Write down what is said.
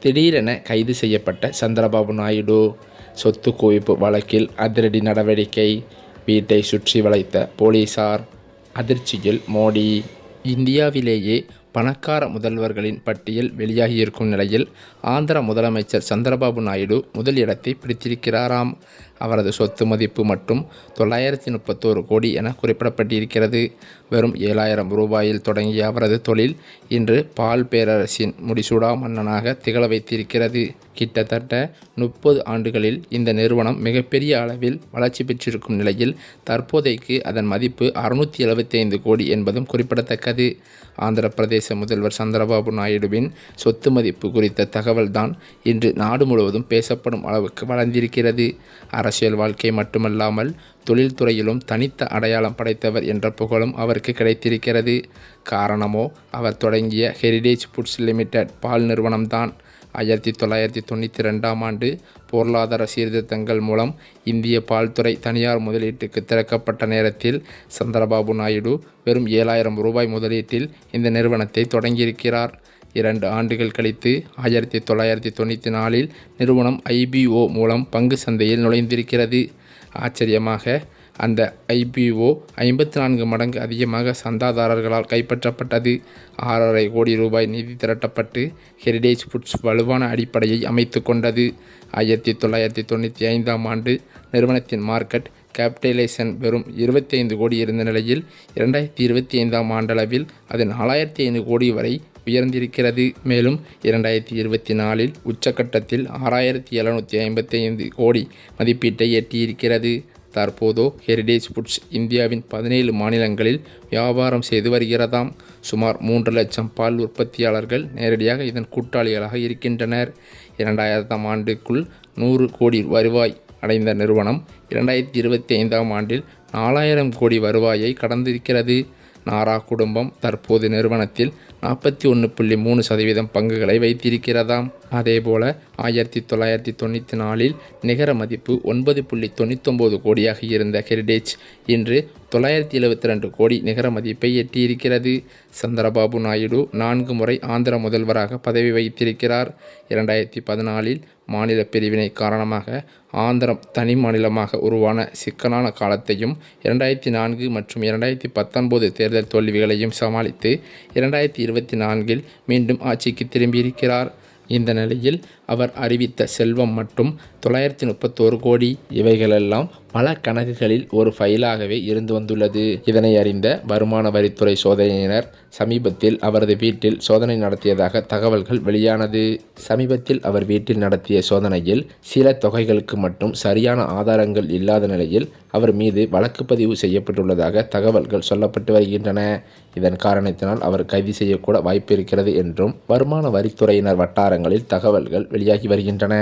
திடீரென கைது செய்யப்பட்ட சந்திரபாபு நாயுடு. சொத்து குவிப்பு வழக்கில் அதிரடி நடவடிக்கை. வீட்டை சுற்றி வளைத்த போலீசார். அதிர்ச்சியில் மோடி. இந்தியாவிலேயே பணக்கார முதல்வர்களின் பட்டியல் வெளியாகியிருக்கும் நிலையில் ஆந்திர முதலமைச்சர் சந்திரபாபு நாயுடு முதல் இடத்தை பிடித்திருக்கிறாராம். அவரது சொத்து மதிப்பு மட்டும் 931 கோடி என குறிப்பிடப்பட்டிருக்கிறது. வெறும் 7,000 ரூபாயில் தொடங்கிய அவரது தொழில் இன்று பால் பேரரசின் முடிசூடா மன்னனாக திகழ வைத்திருக்கிறது. கிட்டத்தட்ட 30 ஆண்டுகளில் இந்த நிறுவனம் மிகப்பெரிய அளவில் வளர்ச்சி பெற்றிருக்கும் நிலையில் தற்போதைக்கு அதன் மதிப்பு 675 கோடி என்பதும் குறிப்பிடத்தக்கது. ஆந்திர பிரதேச முதல்வர் சந்திரபாபு நாயுடுவின் சொத்து மதிப்பு குறித்த தகவல்தான் இன்று நாடு முழுவதும் பேசப்படும் அளவுக்கு வளர்ந்திருக்கிறது. அரசியல் வாழ்க்கை மட்டுமல்லாமல் தொழில்துறையிலும் தனித்த அடையாளம் படைத்தவர் என்ற புகழும் அவருக்கு கிடைத்திருக்கிறது. காரணமோ அவர் தொடங்கிய ஹெரிடேஜ் ஃபுட்ஸ் லிமிடெட் பால் நிறுவனம்தான். 1992ஆம் ஆண்டு பொருளாதார சீர்திருத்தங்கள் மூலம் இந்திய பால்துறை தனியார் முதலீட்டுக்கு திறக்கப்பட்ட நேரத்தில் சந்திரபாபு நாயுடு வெறும் 7,000 ரூபாய் முதலீட்டில் இந்த நிறுவனத்தை தொடங்கியிருக்கிறார். 2 ஆண்டுகள் கழித்து 1994இல் நிறுவனம் IPO மூலம் பங்கு சந்தையில் நுழைந்திருக்கிறது. ஆச்சரியமாக அந்த IPO 54 மடங்கு அதிகமாக சந்தாதாரர்களால் கைப்பற்றப்பட்டது. 6,5 கோடி ரூபாய் நிதி திரட்டப்பட்டு ஹெரிடேஜ் ஃபுட்ஸ் வலுவான அடிப்படையை அமைத்து கொண்டது. 1995ஆம் ஆண்டு நிறுவனத்தின் மார்க்கெட் கேபிட்டலைசேஷன் வெறும் 25 கோடி இருந்த நிலையில் 2025ஆம் ஆண்டளவில் அது 4,500 கோடி வரை உயர்ந்திருக்கிறது. மேலும் 2024இல் உச்சக்கட்டத்தில் 6,755 கோடி மதிப்பீட்டை எட்டியிருக்கிறது. தற்போதோ ஹெரிடேஜ் ஃபுட்ஸ் இந்தியாவின் 17 மாநிலங்களில் வியாபாரம் செய்து வருகிறதாம். சுமார் 3 லட்சம் பால் உற்பத்தியாளர்கள் நேரடியாக இதன் கூட்டாளிகளாக இருக்கின்றனர். 2000ஆம் ஆண்டுக்குள் 100 கோடி வருவாய் அடைந்த நிறுவனம் 2025ஆம் ஆண்டில் 4,000 கோடி வருவாயை கடந்திருக்கிறது. நாரா குடும்பம் தற்போது நிறுவனத்தில் 41.3% பங்குகளை வைத்திருக்கிறதாம். அதேபோல 1994இல் நிகர மதிப்பு 9.99 கோடியாக இருந்த ஹெரிடேஜ் இன்று 972 கோடி நிகர மதிப்பை எட்டியிருக்கிறது. சந்திரபாபு நாயுடு 4 முறை ஆந்திர முதல்வராக பதவி வகித்திருக்கிறார். 2014இல் மாநில பிரிவினை காரணமாக ஆந்திரம் தனி மாநிலமாக உருவான சிக்கலான காலத்தையும் 2004 மற்றும் 2019 தேர்தல் தோல்விகளையும் சமாளித்து 2024இல் மீண்டும் ஆட்சிக்கு திரும்பியிருக்கிறார். இந்த நிலையில் அவர் அறிவித்த செல்வம் மட்டும் 931 கோடி. இவைகளெல்லாம் பல கணக்குகளில் ஒரு ஃபைலாகவே இருந்து வந்துள்ளது. இதனை அறிந்த வருமான வரித்துறை சோதனையினர் சமீபத்தில் அவரது வீட்டில் சோதனை நடத்தியதாக தகவல்கள் வெளியானது. சமீபத்தில் அவர் வீட்டில் நடத்திய சோதனையில் சில தொகைகளுக்கு மட்டும் சரியான ஆதாரங்கள் இல்லாத நிலையில் அவர் மீது வழக்கு பதிவு செய்யப்பட்டுள்ளதாக தகவல்கள் சொல்லப்பட்டு வருகின்றன. இதன் காரணத்தினால் அவர் கைது செய்யக்கூட வாய்ப்பு இருக்கிறது என்றும் வருமான வரித்துறையினர் வட்டாரங்களில் தகவல்கள் வெளியாகி வருகின்றன.